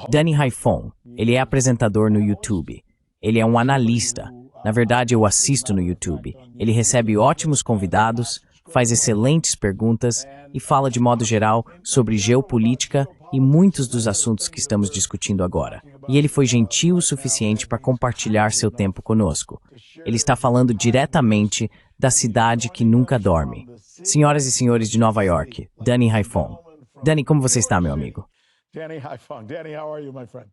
Danny Haiphong, ele é apresentador no YouTube. Ele é um analista. Na verdade, eu assisto no YouTube. Ele recebe ótimos convidados, faz excelentes perguntas e fala de modo geral sobre geopolítica e muitos dos assuntos que estamos discutindo agora. E ele foi gentil o suficiente para compartilhar seu tempo conosco. Ele está falando diretamente da cidade que nunca dorme. Senhoras e senhores de Nova York, Danny Haiphong. Danny, como você está, meu amigo? Danny Haiphong. Danny, how are you, my friend?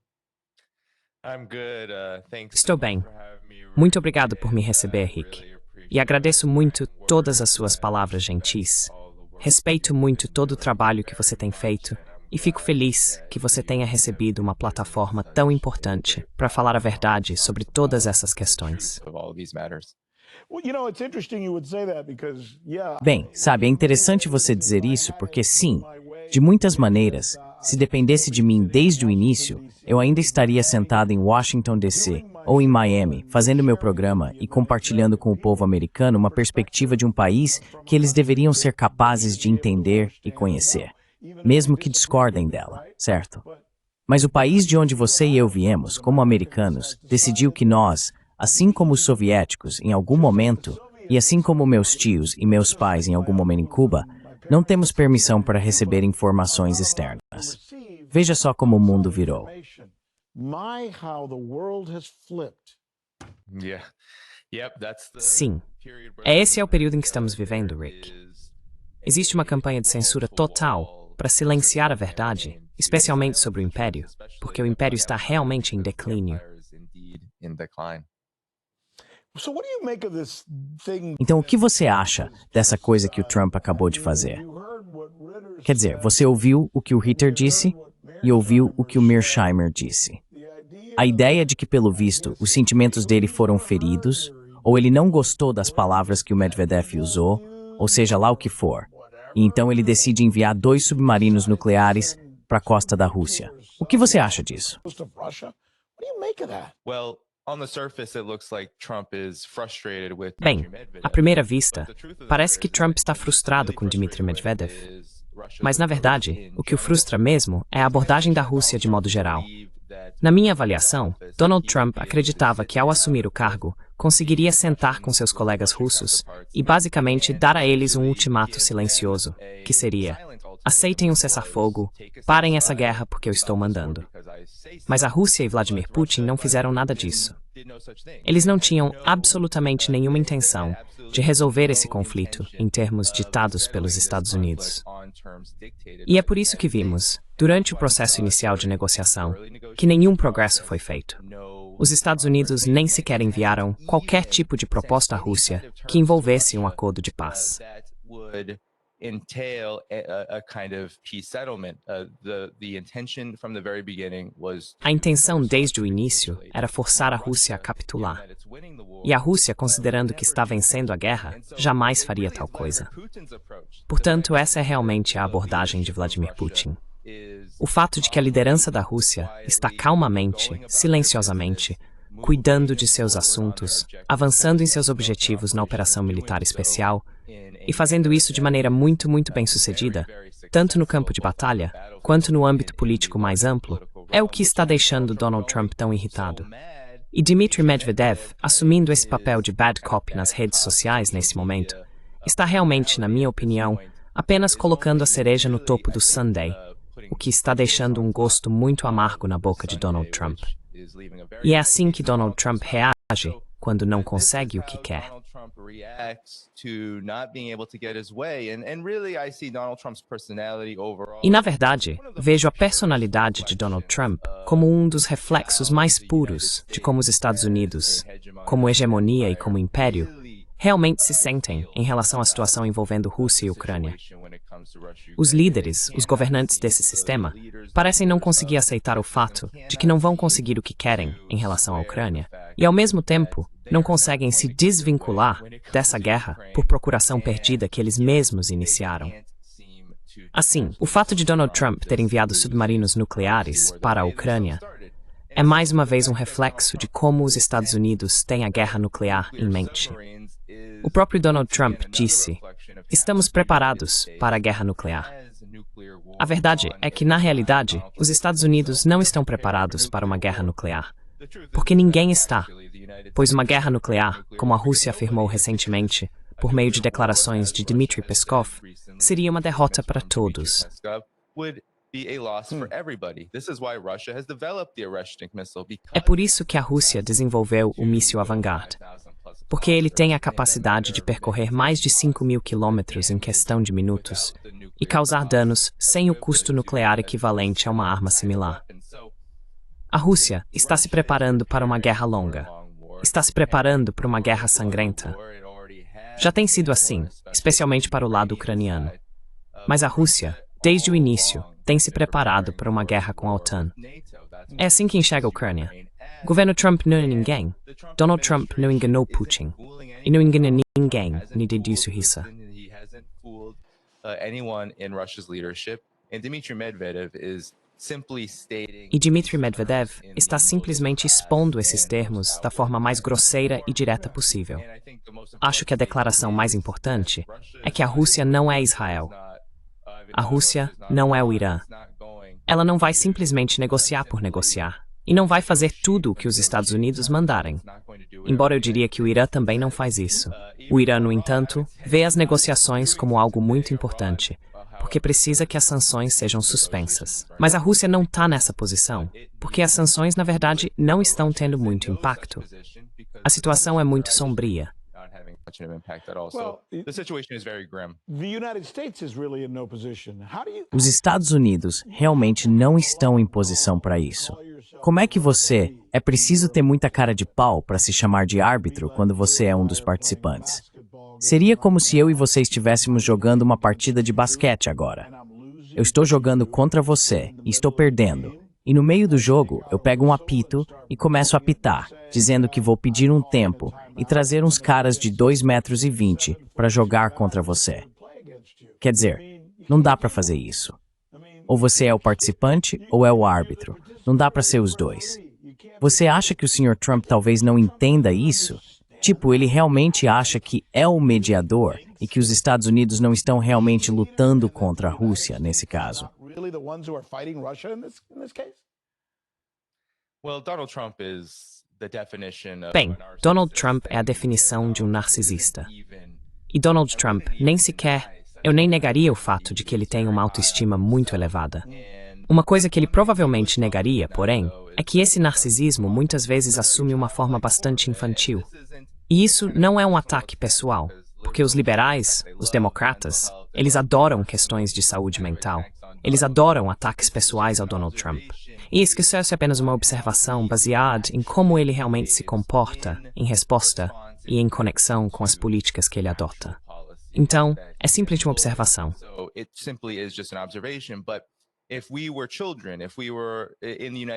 Estou bem. Muito obrigado por me receber, Rick. E agradeço muito todas as suas palavras gentis. Respeito muito todo o trabalho que você tem feito e fico feliz que você tenha recebido uma plataforma tão importante para falar a verdade sobre todas essas questões. Bem, sabe, é interessante você dizer isso porque sim, de muitas maneiras, se dependesse de mim desde o início, eu ainda estaria sentado em Washington, D.C., ou em Miami, fazendo meu programa e compartilhando com o povo americano uma perspectiva de um país que eles deveriam ser capazes de entender e conhecer, mesmo que discordem dela, certo? Mas o país de onde você e eu viemos, como americanos, decidiu que nós, assim como os soviéticos em algum momento, e assim como meus tios e meus pais em algum momento em Cuba, não temos permissão para receber informações externas. Veja só como o mundo virou. Sim, esse é o período em que estamos vivendo, Rick. Existe uma campanha de censura total para silenciar a verdade, especialmente sobre o Império, porque o Império está realmente em declínio. Então, o que você acha dessa coisa que o Trump acabou de fazer? Quer dizer, você ouviu o que o Ritter disse e ouviu o que o Mearsheimer disse. A ideia de que, pelo visto, os sentimentos dele foram feridos, ou ele não gostou das palavras que o Medvedev usou, ou seja lá o que for, e então ele decide enviar 2 submarinos nucleares para a costa da Rússia. O que você acha disso? Bem, à primeira vista, parece que Trump está frustrado com Dmitry Medvedev. Mas, na verdade, o que o frustra mesmo é a abordagem da Rússia de modo geral. Na minha avaliação, Donald Trump acreditava que, ao assumir o cargo, conseguiria sentar com seus colegas russos e, basicamente, dar a eles um ultimato silencioso, que seria: aceitem um cessar-fogo, parem essa guerra porque eu estou mandando. Mas a Rússia e Vladimir Putin não fizeram nada disso. Eles não tinham absolutamente nenhuma intenção de resolver esse conflito em termos ditados pelos Estados Unidos. E é por isso que vimos, durante o processo inicial de negociação, que nenhum progresso foi feito. Os Estados Unidos nem sequer enviaram qualquer tipo de proposta à Rússia que envolvesse um acordo de paz. A intenção desde o início era forçar a Rússia a capitular. E a Rússia, considerando que está vencendo a guerra, jamais faria tal coisa. Portanto, essa é realmente a abordagem de Vladimir Putin. O fato de que a liderança da Rússia está calmamente, silenciosamente, cuidando de seus assuntos, avançando em seus objetivos na operação militar especial e fazendo isso de maneira muito bem-sucedida, tanto no campo de batalha quanto no âmbito político mais amplo, é o que está deixando Donald Trump tão irritado. E Dmitry Medvedev, assumindo esse papel de bad cop nas redes sociais nesse momento, está realmente, na minha opinião, apenas colocando a cereja no topo do sundae, o que está deixando um gosto muito amargo na boca de Donald Trump. E é assim que Donald Trump reage quando não consegue o que quer. E, na verdade, vejo a personalidade de Donald Trump como um dos reflexos mais puros de como os Estados Unidos, como hegemonia e como império, realmente se sentem em relação à situação envolvendo Rússia e Ucrânia. Os líderes, os governantes desse sistema, parecem não conseguir aceitar o fato de que não vão conseguir o que querem em relação à Ucrânia, e ao mesmo tempo não conseguem se desvincular dessa guerra por procuração perdida que eles mesmos iniciaram. Assim, o fato de Donald Trump ter enviado submarinos nucleares para a Ucrânia é mais uma vez um reflexo de como os Estados Unidos têm a guerra nuclear em mente. O próprio Donald Trump disse: estamos preparados para a guerra nuclear. A verdade é que, na realidade, os Estados Unidos não estão preparados para uma guerra nuclear. Porque ninguém está. Pois uma guerra nuclear, como a Rússia afirmou recentemente, por meio de declarações de Dmitry Peskov, seria uma derrota para todos. É por isso que a Rússia desenvolveu o míssil Avangard, porque ele tem a capacidade de percorrer mais de 5.000 quilômetros em questão de minutos e causar danos sem o custo nuclear equivalente a uma arma similar. A Rússia está se preparando para uma guerra longa. Está se preparando para uma guerra sangrenta. Já tem sido assim, especialmente para o lado ucraniano. Mas a Rússia, desde o início, tem se preparado para uma guerra com a OTAN. É assim que enxerga a Ucrânia. O governo Trump não é ninguém. Donald Trump não enganou Putin. E não engana ninguém, nem disse isso. E Dmitry Medvedev está simplesmente expondo esses termos da forma mais grosseira e direta possível. Acho que a declaração mais importante é que a Rússia não é Israel. A Rússia não é o Irã. Ela não vai simplesmente negociar por negociar. E não vai fazer tudo o que os Estados Unidos mandarem. Embora eu diria que o Irã também não faz isso. O Irã, no entanto, vê as negociações como algo muito importante, porque precisa que as sanções sejam suspensas. Mas a Rússia não está nessa posição, porque as sanções, na verdade, não estão tendo muito impacto. A situação é muito sombria. Os Estados Unidos realmente não estão em posição para isso. Como é que você... É preciso ter muita cara de pau para se chamar de árbitro quando você é um dos participantes. Seria como se eu e você estivéssemos jogando uma partida de basquete agora. Eu estou jogando contra você e estou perdendo. E no meio do jogo, eu pego um apito e começo a apitar, dizendo que vou pedir um tempo e trazer uns caras de 2,20 metros para jogar contra você. Quer dizer, não dá para fazer isso. Ou você é o participante ou é o árbitro. Não dá para ser os dois. Você acha que o Sr. Trump talvez não entenda isso? Tipo, ele realmente acha que é o mediador e que os Estados Unidos não estão realmente lutando contra a Rússia nesse caso. Bem, Donald Trump é a definição de um narcisista. E Donald Trump nem sequer... Eu nem negaria o fato de que ele tem uma autoestima muito elevada. Uma coisa que ele provavelmente negaria, porém, é que esse narcisismo muitas vezes assume uma forma bastante infantil. E isso não é um ataque pessoal, porque os liberais, os democratas, eles adoram questões de saúde mental. Eles adoram ataques pessoais ao Donald Trump. E isso é apenas uma observação baseada em como ele realmente se comporta em resposta e em conexão com as políticas que ele adota. Então, é simplesmente uma observação.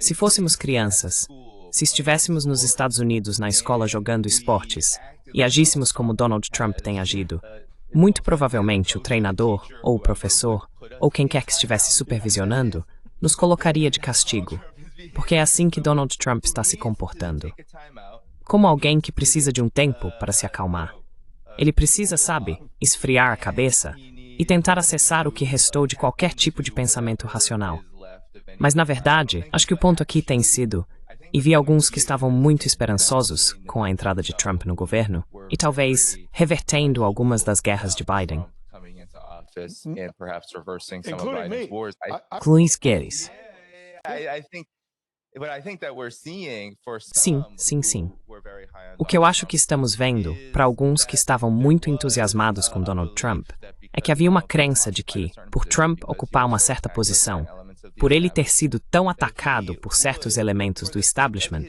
Se fôssemos crianças, se estivéssemos nos Estados Unidos na escola jogando esportes e agíssemos como Donald Trump tem agido, muito provavelmente o treinador, ou o professor, ou quem quer que estivesse supervisionando, nos colocaria de castigo, porque é assim que Donald Trump está se comportando. Como alguém que precisa de um tempo para se acalmar. Ele precisa, sabe, esfriar a cabeça e tentar acessar o que restou de qualquer tipo de pensamento racional. Mas, na verdade, acho que o ponto aqui tem sido, e vi alguns que estavam muito esperançosos com a entrada de Trump no governo, e talvez revertendo algumas das guerras de Biden. Cluins Guedes. Sim. O que eu acho que estamos vendo, para alguns que estavam muito entusiasmados com Donald Trump, é que havia uma crença de que, por Trump ocupar uma certa posição, por ele ter sido tão atacado por certos elementos do establishment,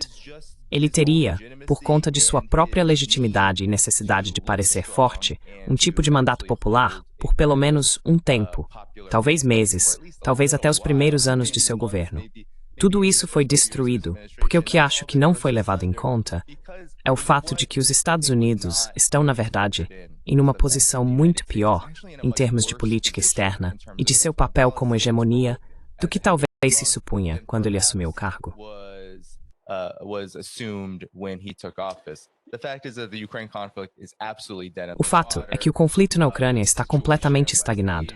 ele teria, por conta de sua própria legitimidade e necessidade de parecer forte, um tipo de mandato popular por pelo menos um tempo, talvez meses, talvez até os primeiros anos de seu governo. Tudo isso foi destruído, porque o que acho que não foi levado em conta é o fato de que os Estados Unidos estão, na verdade, em uma posição muito pior em termos de política externa e de seu papel como hegemonia do que talvez se supunha quando ele assumiu o cargo. O fato é que o conflito na Ucrânia está completamente estagnado.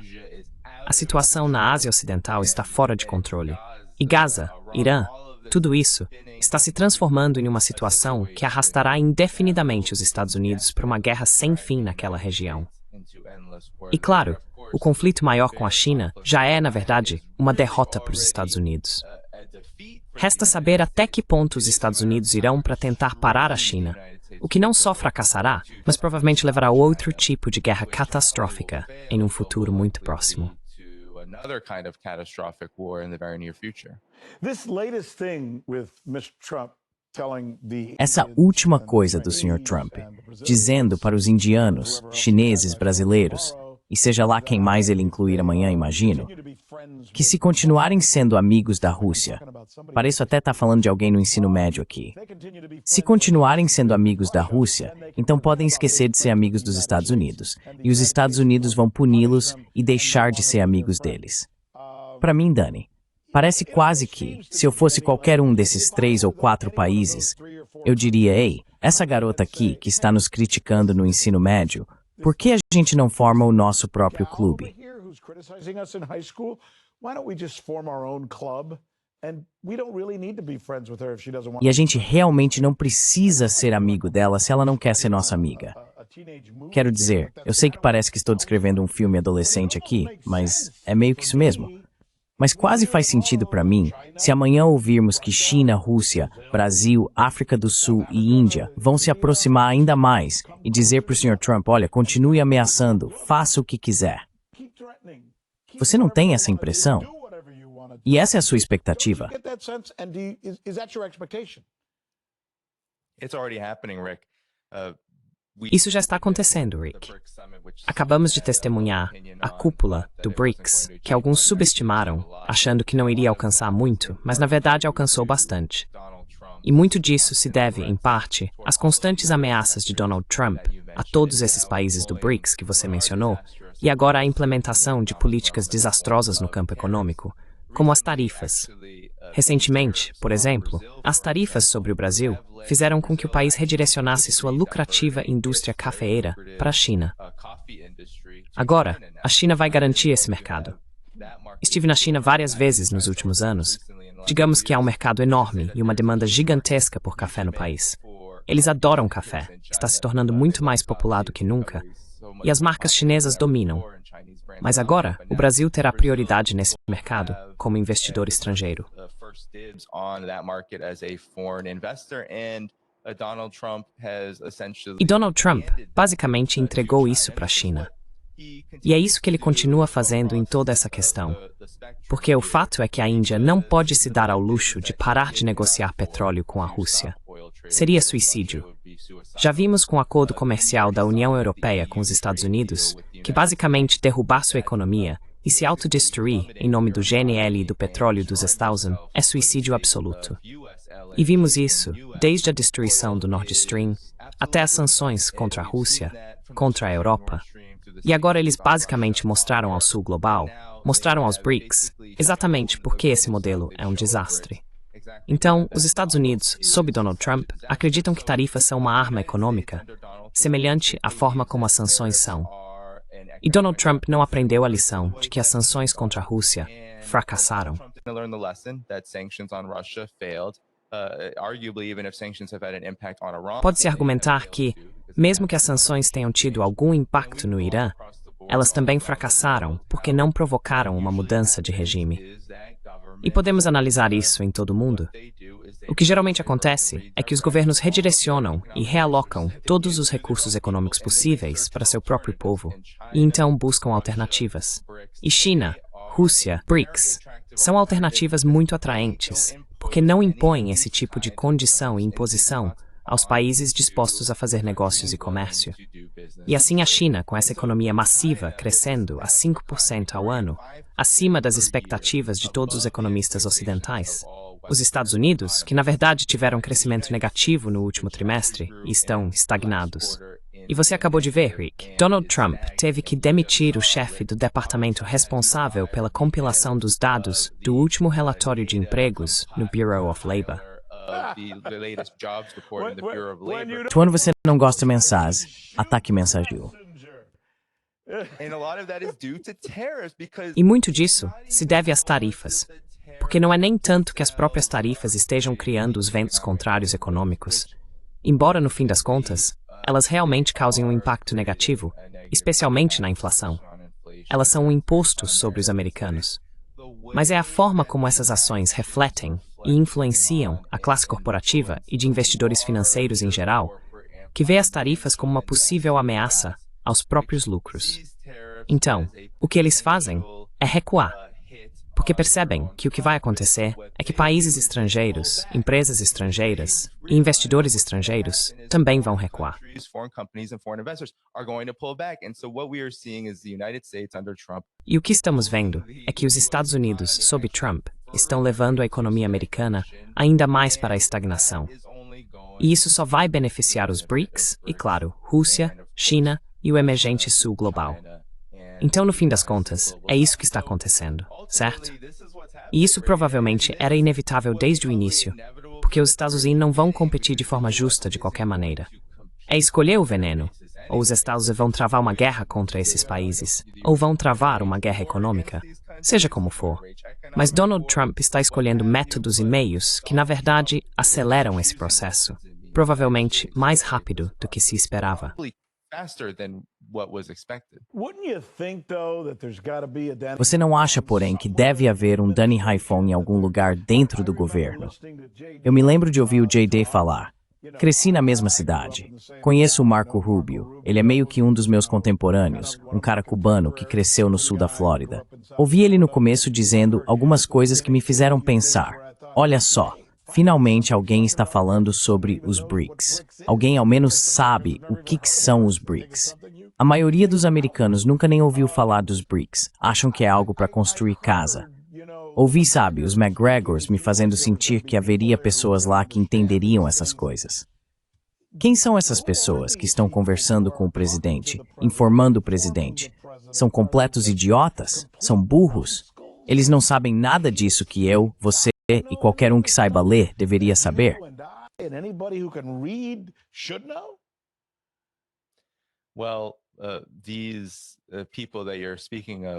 A situação na Ásia Ocidental está fora de controle. E Gaza, Irã, tudo isso está se transformando em uma situação que arrastará indefinidamente os Estados Unidos para uma guerra sem fim naquela região. E claro, o conflito maior com a China já é, na verdade, uma derrota para os Estados Unidos. Resta saber até que ponto os Estados Unidos irão para tentar parar a China, o que não só fracassará, mas provavelmente levará a outro tipo de guerra catastrófica em um futuro muito próximo. Essa última coisa do Sr. Trump, dizendo para os indianos, chineses, brasileiros, e seja lá quem mais ele incluir amanhã, imagino, que se continuarem sendo amigos da Rússia, pareço até estar falando de alguém no ensino médio aqui, se continuarem sendo amigos da Rússia, então podem esquecer de ser amigos dos Estados Unidos, e os Estados Unidos vão puni-los e deixar de ser amigos deles. Para mim, Dani, parece quase que, se eu fosse qualquer um desses 3 ou 4 países, eu diria, ei, essa garota aqui que está nos criticando no ensino médio, por que a gente não forma o nosso próprio clube? E a gente realmente não precisa ser amigo dela se ela não quer ser nossa amiga. Quero dizer, eu sei que parece que estou descrevendo um filme adolescente aqui, mas é meio que isso mesmo. Mas quase faz sentido para mim se amanhã ouvirmos que China, Rússia, Brasil, África do Sul e Índia vão se aproximar ainda mais e dizer para o Sr. Trump, olha, continue ameaçando, faça o que quiser. Você não tem essa impressão? E essa é a sua expectativa? Isso já está acontecendo, Rick. Acabamos de testemunhar a cúpula do BRICS, que alguns subestimaram, achando que não iria alcançar muito, mas na verdade alcançou bastante. E muito disso se deve, em parte, às constantes ameaças de Donald Trump a todos esses países do BRICS que você mencionou, e agora a implementação de políticas desastrosas no campo econômico, como as tarifas. Recentemente, por exemplo, as tarifas sobre o Brasil fizeram com que o país redirecionasse sua lucrativa indústria cafeeira para a China. Agora, a China vai garantir esse mercado. Estive na China várias vezes nos últimos anos. Digamos que há um mercado enorme e uma demanda gigantesca por café no país. Eles adoram café, está se tornando muito mais popular do que nunca, e as marcas chinesas dominam. Mas agora, o Brasil terá prioridade nesse mercado como investidor estrangeiro. E Donald Trump basicamente entregou isso para a China. E é isso que ele continua fazendo em toda essa questão. Porque o fato é que a Índia não pode se dar ao luxo de parar de negociar petróleo com a Rússia. Seria suicídio. Já vimos com o acordo comercial da União Europeia com os Estados Unidos, que basicamente derrubar sua economia e se autodestruir em nome do GNL e do petróleo dos Estausen é suicídio absoluto. E vimos isso desde a destruição do Nord Stream até as sanções contra a Rússia, contra a Europa. E agora eles basicamente mostraram ao Sul Global, mostraram aos BRICS, exatamente por que esse modelo é um desastre. Então, os Estados Unidos, sob Donald Trump, acreditam que tarifas são uma arma econômica, semelhante à forma como as sanções são. E Donald Trump não aprendeu a lição de que as sanções contra a Rússia fracassaram. Pode-se argumentar que, mesmo que as sanções tenham tido algum impacto no Irã, elas também fracassaram porque não provocaram uma mudança de regime. E podemos analisar isso em todo o mundo. O que geralmente acontece é que os governos redirecionam e realocam todos os recursos econômicos possíveis para seu próprio povo, e então buscam alternativas. E China, Rússia, BRICS, são alternativas muito atraentes, porque não impõem esse tipo de condição e imposição aos países dispostos a fazer negócios e comércio. E assim a China, com essa economia massiva crescendo a 5% ao ano, acima das expectativas de todos os economistas ocidentais. Os Estados Unidos, que na verdade tiveram crescimento negativo no último trimestre e estão estagnados. E você acabou de ver, Rick, Donald Trump teve que demitir o chefe do departamento responsável pela compilação dos dados do último relatório de empregos no Bureau of Labor. Quando você não gosta de mensagens, ataque mensageiro. E muito disso se deve às tarifas, porque não é nem tanto que as próprias tarifas estejam criando os ventos contrários econômicos, embora no fim das contas, elas realmente causem um impacto negativo, especialmente na inflação. Elas são um imposto sobre os americanos. Mas é a forma como essas ações refletem e influenciam a classe corporativa e de investidores financeiros em geral, que vê as tarifas como uma possível ameaça aos próprios lucros. Então, o que eles fazem é recuar, porque percebem que o que vai acontecer é que países estrangeiros, empresas estrangeiras e investidores estrangeiros também vão recuar. E o que estamos vendo é que os Estados Unidos, sob Trump, estão levando a economia americana ainda mais para a estagnação. E isso só vai beneficiar os BRICS e, claro, Rússia, China e o emergente sul global. Então, no fim das contas, é isso que está acontecendo, certo? E isso provavelmente era inevitável desde o início, porque os Estados Unidos não vão competir de forma justa de qualquer maneira. É escolher o veneno, ou os Estados Unidos vão travar uma guerra contra esses países, ou vão travar uma guerra econômica, seja como for. Mas Donald Trump está escolhendo métodos e meios que, na verdade, aceleram esse processo, provavelmente mais rápido do que se esperava. Você não acha, porém, que deve haver um Danny Haiphong em algum lugar dentro do governo? Eu me lembro de ouvir o J.D. falar. Cresci na mesma cidade. Conheço o Marco Rubio. Ele é meio que um dos meus contemporâneos, um cara cubano que cresceu no sul da Flórida. Ouvi ele no começo dizendo algumas coisas que me fizeram pensar. Olha só, finalmente alguém está falando sobre os BRICS. Alguém ao menos sabe o que são os BRICS. A maioria dos americanos nunca nem ouviu falar dos BRICS. Acham que é algo para construir casa. Ouvi, sabe, os McGregors me fazendo sentir que haveria pessoas lá que entenderiam essas coisas. Quem são essas pessoas que estão conversando com o presidente, informando o presidente? São completos idiotas? São burros? Eles não sabem nada disso que eu, você e qualquer um que saiba ler deveria saber?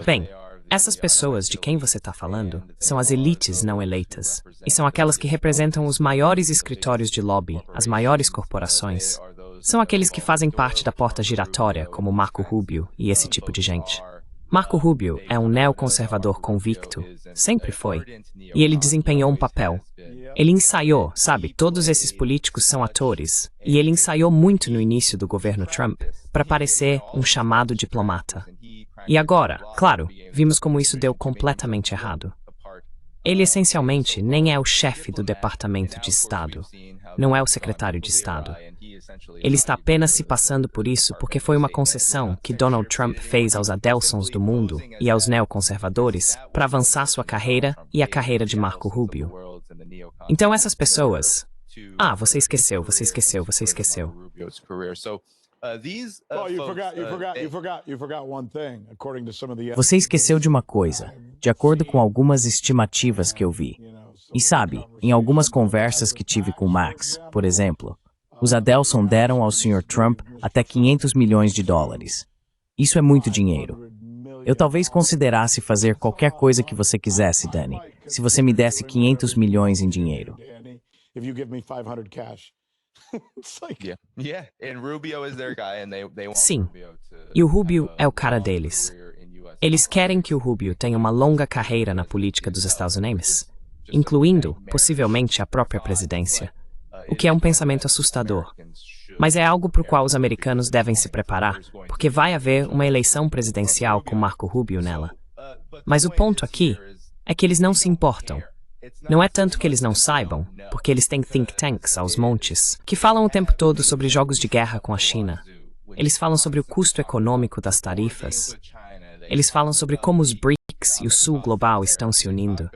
Bem, essas pessoas de quem você está falando são as elites não eleitas, e são aquelas que representam os maiores escritórios de lobby, as maiores corporações. São aqueles que fazem parte da porta giratória, como Marco Rubio e esse tipo de gente. Marco Rubio é um neoconservador convicto, sempre foi, e ele desempenhou um papel. Ele ensaiou, sabe, todos esses políticos são atores, e ele ensaiou muito no início do governo Trump para parecer um chamado diplomata. E agora, claro, vimos como isso deu completamente errado. Ele essencialmente nem é o chefe do Departamento de Estado, não é o secretário de Estado. Ele está apenas se passando por isso porque foi uma concessão que Donald Trump fez aos Adelsons do mundo e aos neoconservadores para avançar sua carreira e a carreira de Marco Rubio. Então essas pessoas... Ah, você esqueceu. Você esqueceu de uma coisa, de acordo com algumas estimativas que eu vi. E sabe, em algumas conversas que tive com Max, por exemplo, os Adelson deram ao Sr. Trump até 500 milhões de dólares. Isso é muito dinheiro. Eu talvez considerasse fazer qualquer coisa que você quisesse, Danny, se você me desse 500 milhões em dinheiro. Sim, e o Rubio é o cara deles. Eles querem que o Rubio tenha uma longa carreira na política dos Estados Unidos, incluindo, possivelmente, a própria presidência, o que é um pensamento assustador. Mas é algo para o qual os americanos devem se preparar, porque vai haver uma eleição presidencial com Marco Rubio nela. Mas o ponto aqui é que eles não se importam. Não é tanto que eles não saibam, porque eles têm think tanks aos montes, que falam o tempo todo sobre jogos de guerra com a China. Eles falam sobre o custo econômico das tarifas. Eles falam sobre como os BRICS e o Sul Global estão se unindo.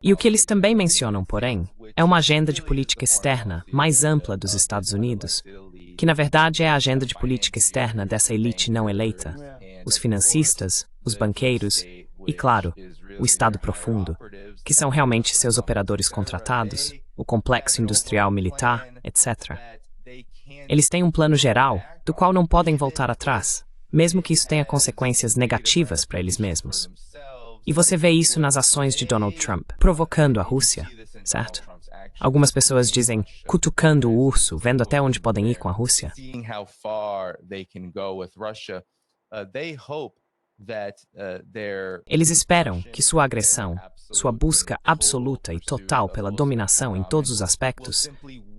E o que eles também mencionam, porém, é uma agenda de política externa mais ampla dos Estados Unidos, que na verdade é a agenda de política externa dessa elite não eleita, os financistas, os banqueiros e, claro, o Estado profundo, que são realmente seus operadores contratados, o complexo industrial militar, etc. Eles têm um plano geral, do qual não podem voltar atrás, mesmo que isso tenha consequências negativas para eles mesmos. E você vê isso nas ações de Donald Trump, provocando a Rússia, certo? Algumas pessoas dizem, cutucando o urso, vendo até onde podem ir com a Rússia. Eles esperam que sua agressão, sua busca absoluta e total pela dominação em todos os aspectos,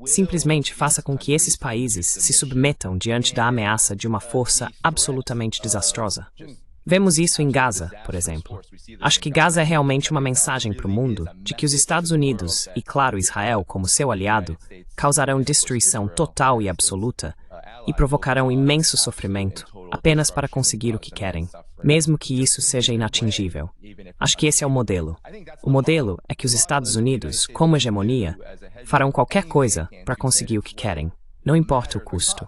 simplesmente faça com que esses países se submetam diante da ameaça de uma força absolutamente desastrosa. Vemos isso em Gaza, por exemplo. Acho que Gaza é realmente uma mensagem para o mundo de que os Estados Unidos, e claro Israel como seu aliado, causarão destruição total e absoluta e provocarão imenso sofrimento apenas para conseguir o que querem, mesmo que isso seja inatingível. Acho que esse é o modelo. O modelo é que os Estados Unidos, como hegemonia, farão qualquer coisa para conseguir o que querem, não importa o custo.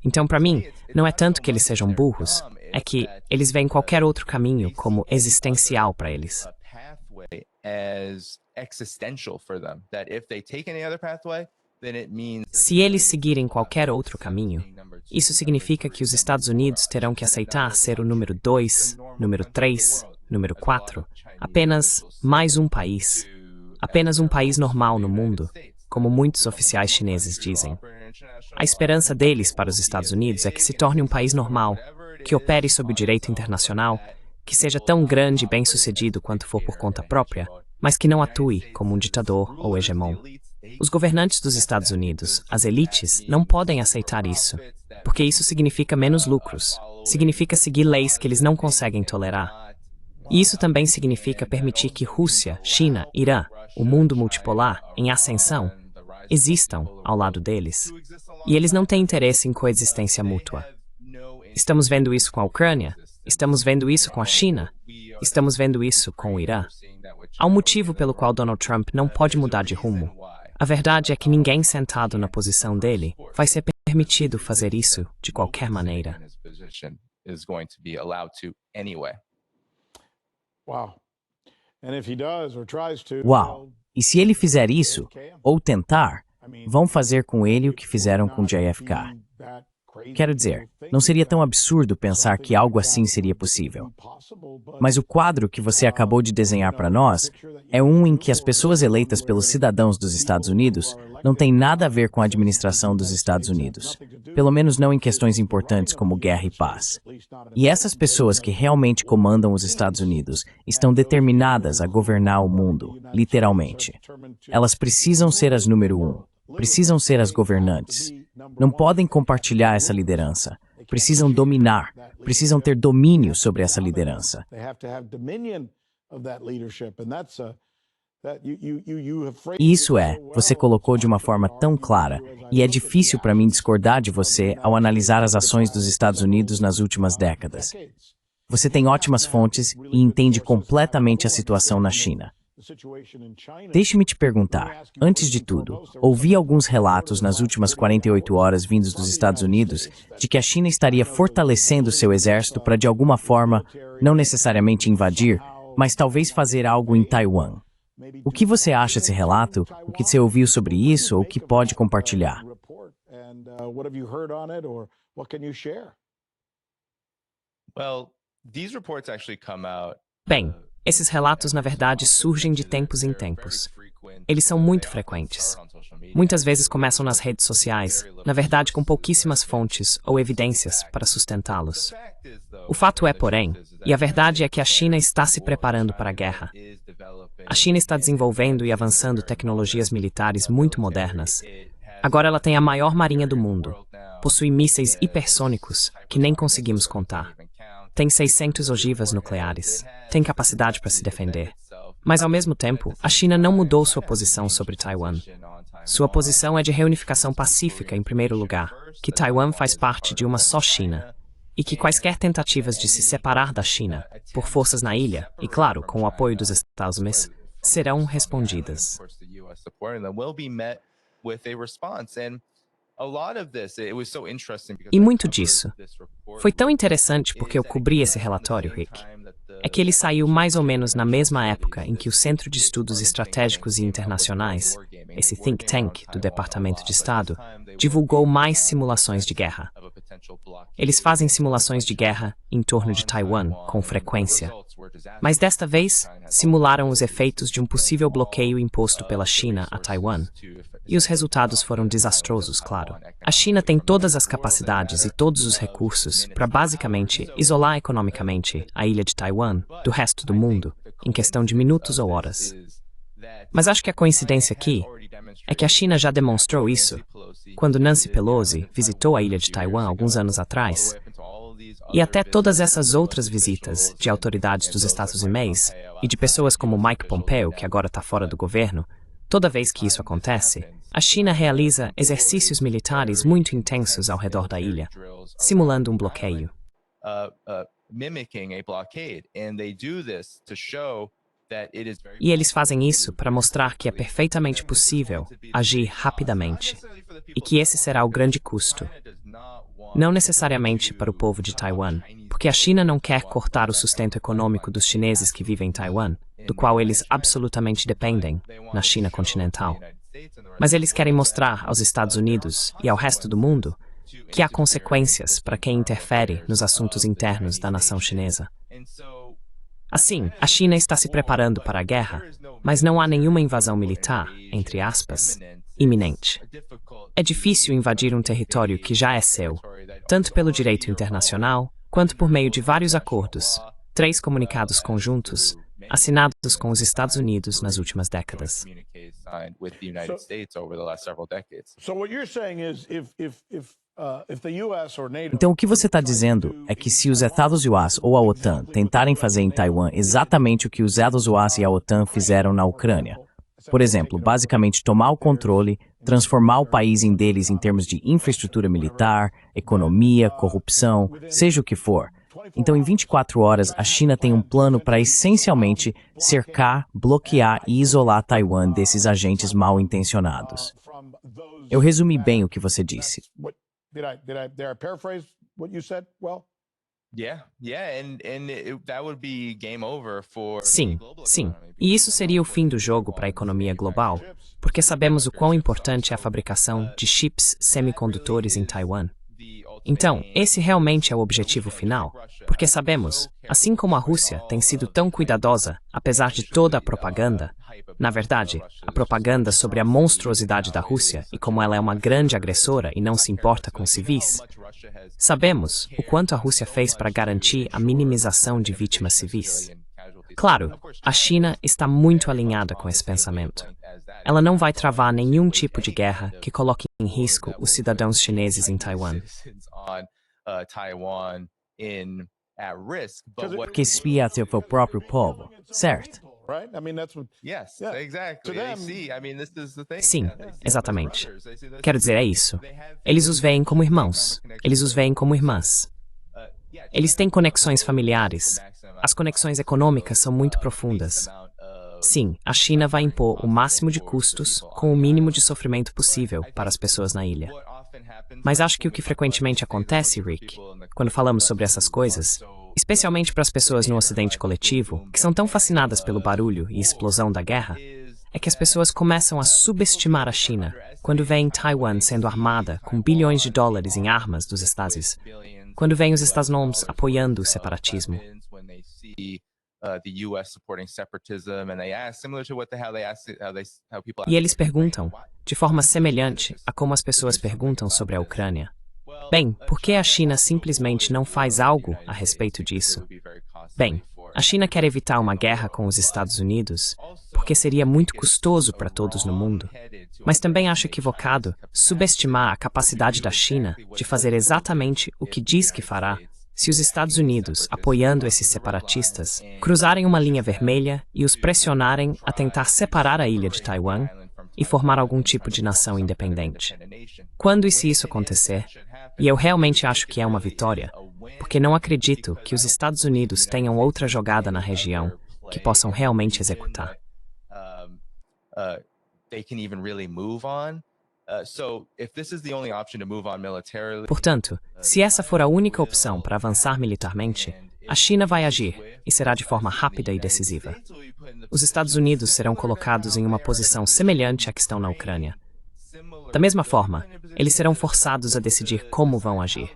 Então, para mim, não é tanto que eles sejam burros, é que eles veem qualquer outro caminho como existencial para eles. Se eles seguirem qualquer outro caminho, isso significa que os Estados Unidos terão que aceitar ser o número 2, número 3, número 4, apenas mais um país. Apenas um país normal no mundo, como muitos oficiais chineses dizem. A esperança deles para os Estados Unidos é que se torne um país normal, que opere sob o direito internacional, que seja tão grande e bem-sucedido quanto for por conta própria, mas que não atue como um ditador ou hegemon. Os governantes dos Estados Unidos, as elites, não podem aceitar isso, porque isso significa menos lucros, significa seguir leis que eles não conseguem tolerar. E isso também significa permitir que Rússia, China, Irã, o mundo multipolar, em ascensão, existam ao lado deles. E eles não têm interesse em coexistência mútua. Estamos vendo isso com a Ucrânia, estamos vendo isso com a China, estamos vendo isso com o Irã. Há um motivo pelo qual Donald Trump não pode mudar de rumo. A verdade é que ninguém sentado na posição dele vai ser permitido fazer isso de qualquer maneira. Uau! E se ele fizer isso, ou tentar, vão fazer com ele o que fizeram com JFK. Quero dizer, não seria tão absurdo pensar que algo assim seria possível. Mas o quadro que você acabou de desenhar para nós é um em que as pessoas eleitas pelos cidadãos dos Estados Unidos não têm nada a ver com a administração dos Estados Unidos. Pelo menos não em questões importantes como guerra e paz. E essas pessoas que realmente comandam os Estados Unidos estão determinadas a governar o mundo, literalmente. Elas precisam ser as número 1. Precisam ser as governantes. Não podem compartilhar essa liderança. Precisam dominar. Precisam ter domínio sobre essa liderança. E isso você colocou de uma forma tão clara, e é difícil para mim discordar de você ao analisar as ações dos Estados Unidos nas últimas décadas. Você tem ótimas fontes e entende completamente a situação na China. Deixe-me te perguntar, antes de tudo, ouvi alguns relatos nas últimas 48 horas vindos dos Estados Unidos de que a China estaria fortalecendo seu exército para de alguma forma, não necessariamente invadir, mas talvez fazer algo em Taiwan. O que você acha desse relato? O que você ouviu sobre isso ou o que pode compartilhar? Bem, esses relatos, na verdade, surgem de tempos em tempos. Eles são muito frequentes. Muitas vezes começam nas redes sociais, na verdade com pouquíssimas fontes ou evidências para sustentá-los. O fato é, porém, e a verdade é que a China está se preparando para a guerra. A China está desenvolvendo e avançando tecnologias militares muito modernas. Agora ela tem a maior marinha do mundo. Possui mísseis hipersônicos que nem conseguimos contar. Tem 600 ogivas nucleares. Tem capacidade para se defender. Mas, ao mesmo tempo, a China não mudou sua posição sobre Taiwan. Sua posição é de reunificação pacífica, em primeiro lugar, que Taiwan faz parte de uma só China, e que quaisquer tentativas de se separar da China, por forças na ilha, e claro, com o apoio dos Estados Unidos, serão respondidas. E muito disso foi tão interessante porque eu cobri esse relatório, Rick. É que ele saiu mais ou menos na mesma época em que o Centro de Estudos Estratégicos e Internacionais, esse think tank do Departamento de Estado, divulgou mais simulações de guerra. Eles fazem simulações de guerra em torno de Taiwan com frequência. Mas desta vez, simularam os efeitos de um possível bloqueio imposto pela China a Taiwan. E os resultados foram desastrosos, claro. A China tem todas as capacidades e todos os recursos para basicamente isolar economicamente a ilha de Taiwan do resto do mundo, em questão de minutos ou horas. Mas acho que a coincidência aqui é que a China já demonstrou isso quando Nancy Pelosi visitou a ilha de Taiwan alguns anos atrás, e até todas essas outras visitas de autoridades dos Estados Unidos e de pessoas como Mike Pompeo, que agora está fora do governo. Toda vez que isso acontece, a China realiza exercícios militares muito intensos ao redor da ilha, simulando um bloqueio. E eles fazem isso para mostrar que é perfeitamente possível agir rapidamente, e que esse será o grande custo. Não necessariamente para o povo de Taiwan, porque a China não quer cortar o sustento econômico dos chineses que vivem em Taiwan, do qual eles absolutamente dependem na China continental. Mas eles querem mostrar aos Estados Unidos e ao resto do mundo que há consequências para quem interfere nos assuntos internos da nação chinesa. Assim, a China está se preparando para a guerra, mas não há nenhuma invasão militar, entre aspas, iminente. É difícil invadir um território que já é seu, tanto pelo direito internacional, quanto por meio de vários acordos, 3 comunicados conjuntos, assinados com os Estados Unidos nas últimas décadas. Então, o que você está dizendo é que se os Estados Unidos ou a OTAN tentarem fazer em Taiwan exatamente o que os Estados Unidos e a OTAN fizeram na Ucrânia, por exemplo, basicamente tomar o controle, transformar o país em deles em termos de infraestrutura militar, economia, corrupção, seja o que for. Então, em 24 horas, a China tem um plano para essencialmente cercar, bloquear e isolar Taiwan desses agentes mal intencionados. Eu resumi bem o que você disse. Sim, sim. E isso seria o fim do jogo para a economia global, porque sabemos o quão importante é a fabricação de chips semicondutores em Taiwan. Então, esse realmente é o objetivo final, porque sabemos, assim como a Rússia tem sido tão cuidadosa, apesar de toda a propaganda, na verdade, a propaganda sobre a monstruosidade da Rússia e como ela é uma grande agressora e não se importa com civis, sabemos o quanto a Rússia fez para garantir a minimização de vítimas civis. Claro, a China está muito alinhada com esse pensamento. Ela não vai travar nenhum tipo de guerra que coloque em risco os cidadãos chineses em Taiwan. Porque espia seu próprio povo, certo? Sim, exatamente. Quero dizer, é isso. Eles os veem como irmãos. Eles os veem como irmãs. Eles têm conexões familiares. As conexões econômicas são muito profundas. Sim, a China vai impor o máximo de custos com o mínimo de sofrimento possível para as pessoas na ilha. Mas acho que o que frequentemente acontece, Rick, quando falamos sobre essas coisas, especialmente para as pessoas no Ocidente coletivo, que são tão fascinadas pelo barulho e explosão da guerra, é que as pessoas começam a subestimar a China quando veem Taiwan sendo armada com bilhões de dólares em armas dos Estados, quando veem os Estados Unidos apoiando o separatismo. E eles perguntam, de forma semelhante a como as pessoas perguntam sobre a Ucrânia. Bem, por que a China simplesmente não faz algo a respeito disso? Bem, a China quer evitar uma guerra com os Estados Unidos, porque seria muito custoso para todos no mundo. Mas também acho equivocado subestimar a capacidade da China de fazer exatamente o que diz que fará, se os Estados Unidos, apoiando esses separatistas, cruzarem uma linha vermelha e os pressionarem a tentar separar a ilha de Taiwan e formar algum tipo de nação independente. Quando e se isso acontecer, e eu realmente acho que é uma vitória, porque não acredito que os Estados Unidos tenham outra jogada na região que possam realmente executar. Portanto, se essa for a única opção para avançar militarmente, A China vai agir, e será de forma rápida e decisiva. Os Estados Unidos serão colocados em uma posição semelhante à que estão na Ucrânia. Da mesma forma, eles serão forçados a decidir como vão agir.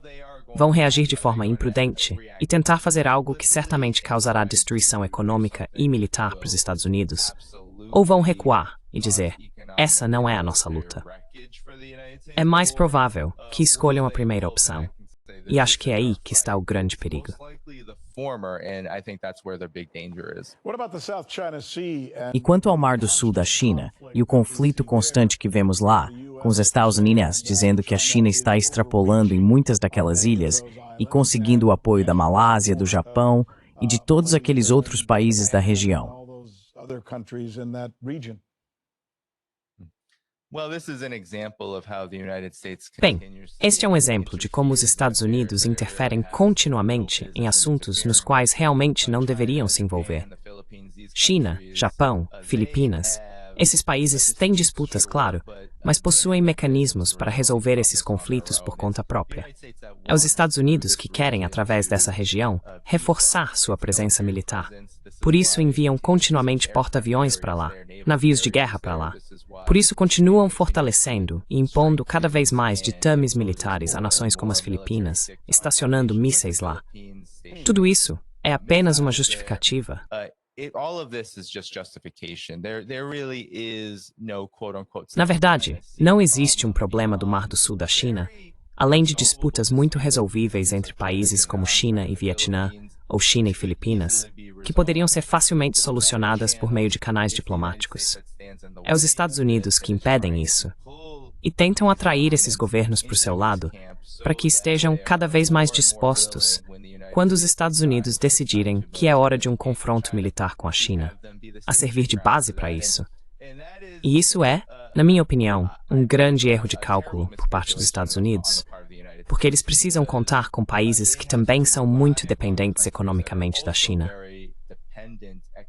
Vão reagir de forma imprudente e tentar fazer algo que certamente causará destruição econômica e militar para os Estados Unidos. Ou vão recuar e dizer, essa não é a nossa luta. É mais provável que escolham a primeira opção. E acho que é aí que está o grande perigo. E quanto ao Mar do Sul da China e o conflito constante que vemos lá, com os Estados Unidos dizendo que a China está extrapolando em muitas daquelas ilhas e conseguindo o apoio da Malásia, do Japão e de todos aqueles outros países da região. Bem, este é um exemplo de como os Estados Unidos interferem continuamente em assuntos nos quais realmente não deveriam se envolver. China, Japão, Filipinas, esses países têm disputas, claro, mas possuem mecanismos para resolver esses conflitos por conta própria. É os Estados Unidos que querem, através dessa região, reforçar sua presença militar. Por isso enviam continuamente porta-aviões para lá, navios de guerra para lá. Por isso continuam fortalecendo e impondo cada vez mais ditames militares a nações como as Filipinas, estacionando mísseis lá. Tudo isso é apenas uma justificativa. Na verdade, não existe um problema do Mar do Sul da China, além de disputas muito resolvíveis entre países como China e Vietnã, ou China e Filipinas, que poderiam ser facilmente solucionadas por meio de canais diplomáticos. É os Estados Unidos que impedem isso, e tentam atrair esses governos para o seu lado, para que estejam cada vez mais dispostos quando os Estados Unidos decidirem que é hora de um confronto militar com a China, a servir de base para isso. E isso é, na minha opinião, um grande erro de cálculo por parte dos Estados Unidos, porque eles precisam contar com países que também são muito dependentes economicamente da China.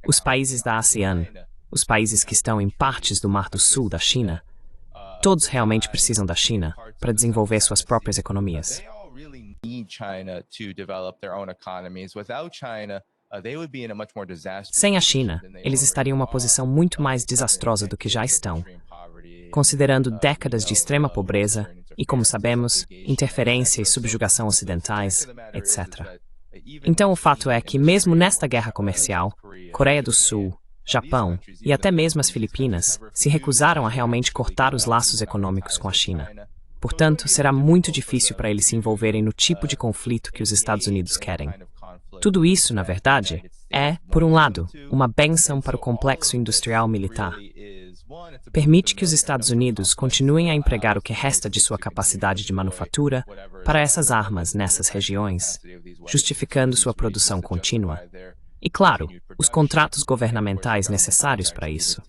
Os países da ASEAN, os países que estão em partes do Mar do Sul da China, todos realmente precisam da China para desenvolver suas próprias economias. Sem a China, eles estariam em uma posição muito mais desastrosa do que já estão, considerando décadas de extrema pobreza e, como sabemos, interferência e subjugação ocidentais, etc. Então, o fato é que, mesmo nesta guerra comercial, Coreia do Sul, Japão e até mesmo as Filipinas se recusaram a realmente cortar os laços econômicos com a China. Portanto, será muito difícil para eles se envolverem no tipo de conflito que os Estados Unidos querem. Tudo isso, na verdade, é, por um lado, uma bênção para o complexo industrial militar. Permite que os Estados Unidos continuem a empregar o que resta de sua capacidade de manufatura para essas armas nessas regiões, justificando sua produção contínua. E, claro, os contratos governamentais necessários para isso.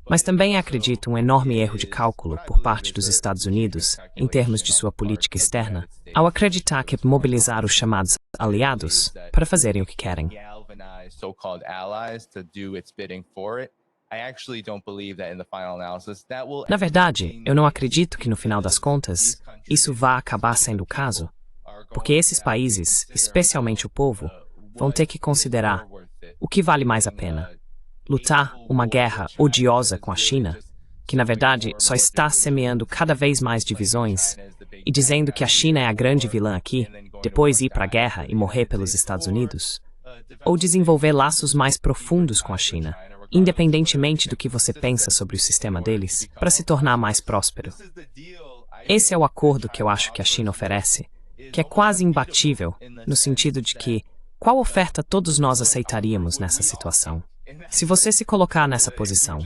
Mas também acredito um enorme erro de cálculo por parte dos Estados Unidos, em termos de sua política externa, ao acreditar que mobilizar os chamados aliados para fazerem o que querem. Na verdade, eu não acredito que no final das contas, isso vá acabar sendo o caso, porque esses países, especialmente o povo, vão ter que considerar o que vale mais a pena. Lutar uma guerra odiosa com a China, que na verdade só está semeando cada vez mais divisões, e dizendo que a China é a grande vilã aqui, depois ir para a guerra e morrer pelos Estados Unidos, ou desenvolver laços mais profundos com a China, independentemente do que você pensa sobre o sistema deles, para se tornar mais próspero. Esse é o acordo que eu acho que a China oferece, que é quase imbatível, no sentido de que, qual oferta todos nós aceitaríamos nessa situação? Se você se colocar nessa posição,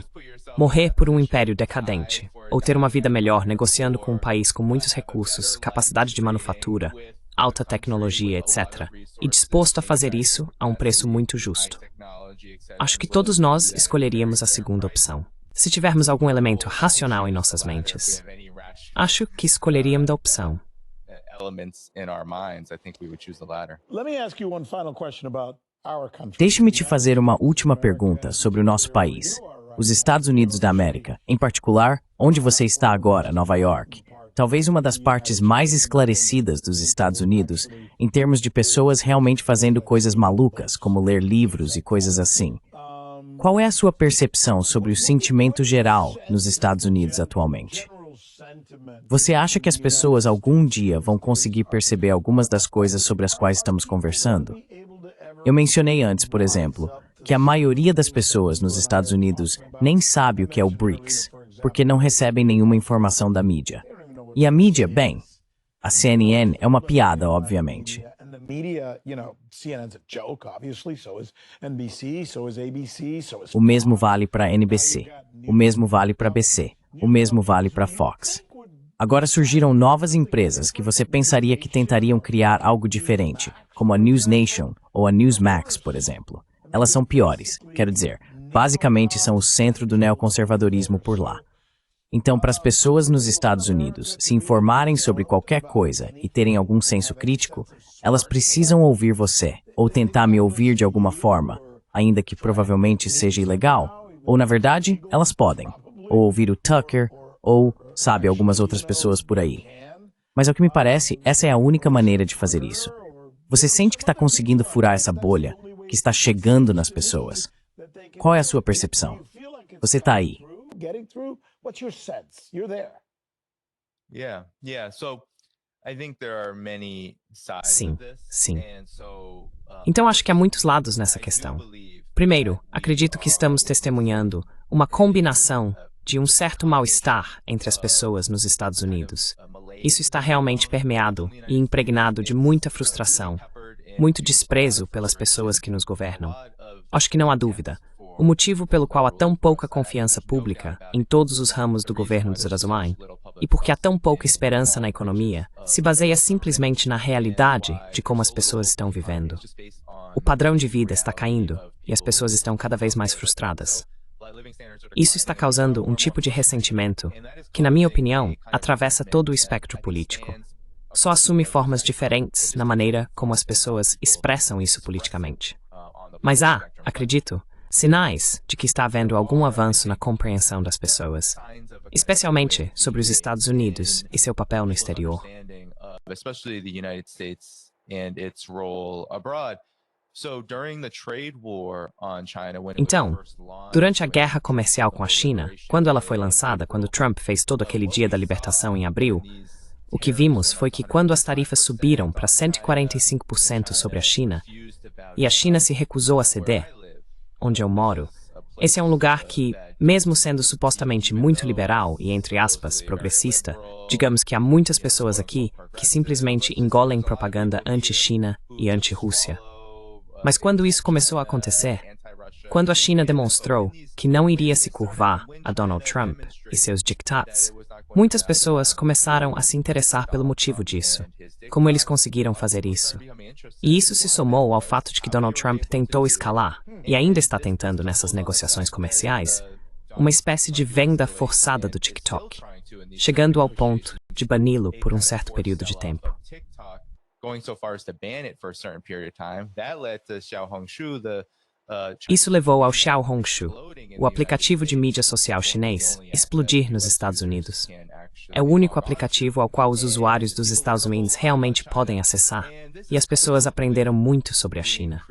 morrer por um império decadente, ou ter uma vida melhor negociando com um país com muitos recursos, capacidade de manufatura, alta tecnologia, etc., e disposto a fazer isso a um preço muito justo. Acho que todos nós escolheríamos a segunda opção, se tivermos algum elemento racional em nossas mentes. Acho que escolheríamos a opção. Deixe-me te fazer uma última pergunta sobre o nosso país, os Estados Unidos da América, em particular, onde você está agora, Nova York. talvez uma das partes mais esclarecidas dos Estados Unidos em termos de pessoas realmente fazendo coisas malucas, como ler livros e coisas assim. Qual é a sua percepção sobre o sentimento geral nos Estados Unidos atualmente? Você acha que as pessoas algum dia vão conseguir perceber algumas das coisas sobre as quais estamos conversando? Eu mencionei antes, por exemplo, que a maioria das pessoas nos Estados Unidos nem sabe o que é o BRICS, porque não recebem nenhuma informação da mídia. E a mídia, bem, a CNN é uma piada, obviamente. O mesmo vale para a NBC, o mesmo vale para a ABC, o mesmo vale para a Fox. Agora surgiram novas empresas que você pensaria que tentariam criar algo diferente, como a News Nation ou a Newsmax, por exemplo. Elas são piores, quero dizer, basicamente são o centro do neoconservadorismo por lá. Então, para as pessoas nos Estados Unidos se informarem sobre qualquer coisa e terem algum senso crítico, elas precisam ouvir você, ou tentar me ouvir de alguma forma, ainda que provavelmente seja ilegal, ou na verdade, elas podem, ou ouvir o Tucker, ou, sabe, algumas outras pessoas por aí. Mas ao que me parece, essa é a única maneira de fazer isso. Você sente que está conseguindo furar essa bolha, que está chegando nas pessoas. Qual é a sua percepção? Você está aí. What's your sense? You're there. Sim, sim. Então acho que há muitos lados nessa questão. Primeiro, acredito que estamos testemunhando uma combinação de um certo mal-estar entre as pessoas nos Estados Unidos. Isso está realmente permeado e impregnado de muita frustração, muito desprezo pelas pessoas que nos governam. Acho que não há dúvida. O motivo pelo qual há tão pouca confiança pública em todos os ramos do governo de Zerazumain, e porque há tão pouca esperança na economia, se baseia simplesmente na realidade de como as pessoas estão vivendo. O padrão de vida está caindo e as pessoas estão cada vez mais frustradas. Isso está causando um tipo de ressentimento que, na minha opinião, atravessa todo o espectro político. Só assume formas diferentes na maneira como as pessoas expressam isso politicamente. Mas há, acredito, sinais de que está havendo algum avanço na compreensão das pessoas, especialmente sobre os Estados Unidos e seu papel no exterior. Então, durante a guerra comercial com a China, quando ela foi lançada, quando Trump fez todo aquele dia da libertação em abril, o que vimos foi que quando as tarifas subiram para 145% sobre a China, e a China se recusou a ceder, onde eu moro, esse é um lugar que, mesmo sendo supostamente muito liberal e, entre aspas, progressista, digamos que há muitas pessoas aqui que simplesmente engolem propaganda anti-China e anti-Rússia. Mas quando isso começou a acontecer, quando a China demonstrou que não iria se curvar a Donald Trump e seus diktats, muitas pessoas começaram a se interessar pelo motivo disso, como eles conseguiram fazer isso. E isso se somou ao fato de que Donald Trump tentou escalar, e ainda está tentando nessas negociações comerciais, uma espécie de venda forçada do TikTok, chegando ao ponto de bani-lo por um certo período de tempo. Isso levou ao Xiaohongshu, o aplicativo de mídia social chinês, explodir nos Estados Unidos. É o único aplicativo ao qual os usuários dos Estados Unidos realmente podem acessar, e as pessoas aprenderam muito sobre a China.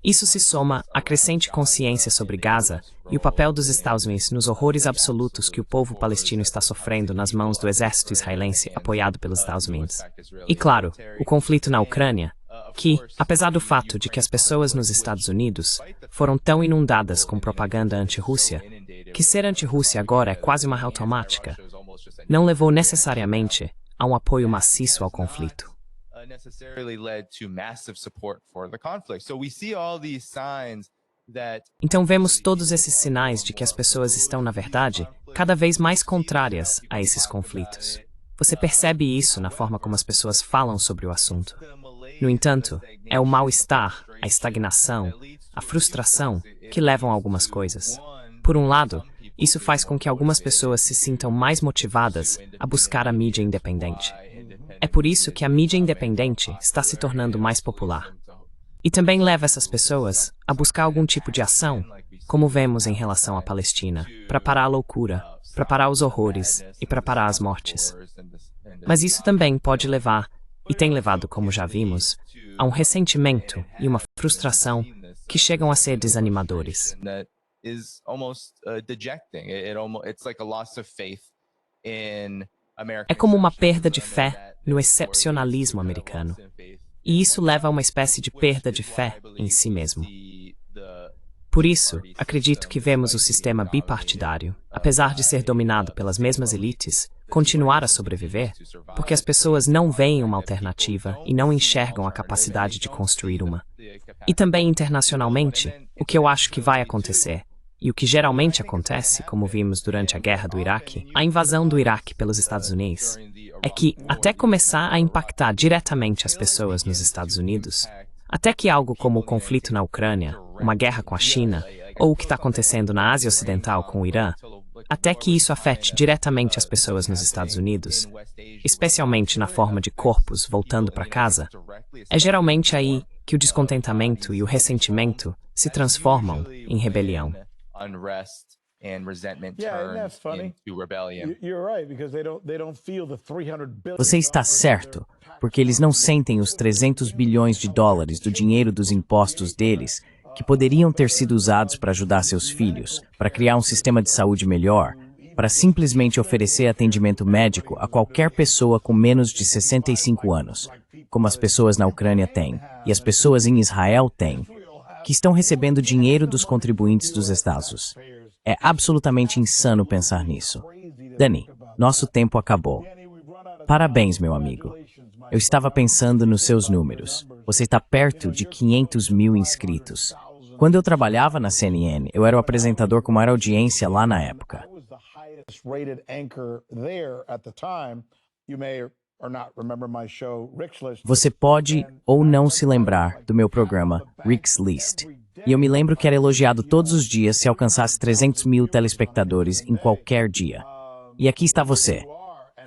Isso se soma à crescente consciência sobre Gaza e o papel dos Estados Unidos nos horrores absolutos que o povo palestino está sofrendo nas mãos do exército israelense apoiado pelos Estados Unidos. E claro, o conflito na Ucrânia, que, apesar do fato de que as pessoas nos Estados Unidos foram tão inundadas com propaganda anti-Rússia, que ser anti-Rússia agora é quase uma automática, não levou necessariamente a um apoio maciço ao conflito. Então vemos todos esses sinais de que as pessoas estão, na verdade, cada vez mais contrárias a esses conflitos. Você percebe isso na forma como as pessoas falam sobre o assunto. No entanto, é o mal-estar, a estagnação, a frustração que levam a algumas coisas. Por um lado, isso faz com que algumas pessoas se sintam mais motivadas a buscar a mídia independente. É por isso que a mídia independente está se tornando mais popular. E também leva essas pessoas a buscar algum tipo de ação, como vemos em relação à Palestina, para parar a loucura, para parar os horrores e para parar as mortes. Mas isso também pode levar, e tem levado, como já vimos, a um ressentimento e uma frustração que chegam a ser desanimadores. É como uma perda de fé no excepcionalismo americano. E isso leva a uma espécie de perda de fé em si mesmo. Por isso, acredito que vemos o sistema bipartidário, apesar de ser dominado pelas mesmas elites, continuar a sobreviver, porque as pessoas não veem uma alternativa e não enxergam a capacidade de construir uma. E também internacionalmente, o que eu acho que vai acontecer, e o que geralmente acontece, como vimos durante a guerra do Iraque, a invasão do Iraque pelos Estados Unidos, é que, até começar a impactar diretamente as pessoas nos Estados Unidos, até que algo como o conflito na Ucrânia, uma guerra com a China, ou o que está acontecendo na Ásia Ocidental com o Irã, até que isso afete diretamente as pessoas nos Estados Unidos, especialmente na forma de corpos voltando para casa, é geralmente aí que o descontentamento e o ressentimento se transformam em rebelião. Você está certo, porque eles não sentem os 300 bilhões de dólares do dinheiro dos impostos deles, que poderiam ter sido usados para ajudar seus filhos, para criar um sistema de saúde melhor, para simplesmente oferecer atendimento médico a qualquer pessoa com menos de 65 anos, como as pessoas na Ucrânia têm, e as pessoas em Israel têm, que estão recebendo dinheiro dos contribuintes dos estados. É absolutamente insano pensar nisso. Dani, nosso tempo acabou. Parabéns, meu amigo. Eu estava pensando nos seus números. Você está perto de 500 mil inscritos. Quando eu trabalhava na CNN, eu era o apresentador com maior audiência lá na época. Você pode ou não se lembrar do meu programa Rick's List. E eu me lembro que era elogiado todos os dias se alcançasse 300 mil telespectadores em qualquer dia. E aqui está você.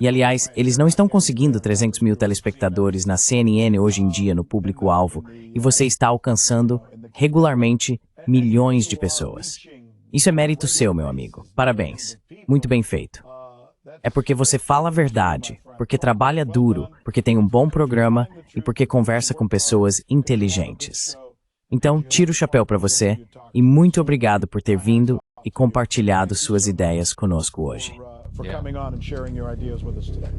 E, aliás, eles não estão conseguindo 300 mil telespectadores na CNN hoje em dia no público-alvo, e você está alcançando, regularmente, milhões de pessoas. Isso é mérito seu, meu amigo. Parabéns. Muito bem feito. É porque você fala a verdade, porque trabalha duro, porque tem um bom programa e porque conversa com pessoas inteligentes. Então, tiro o chapéu para você e muito obrigado por ter vindo e compartilhado suas ideias conosco hoje. For coming on and sharing your ideas with us today.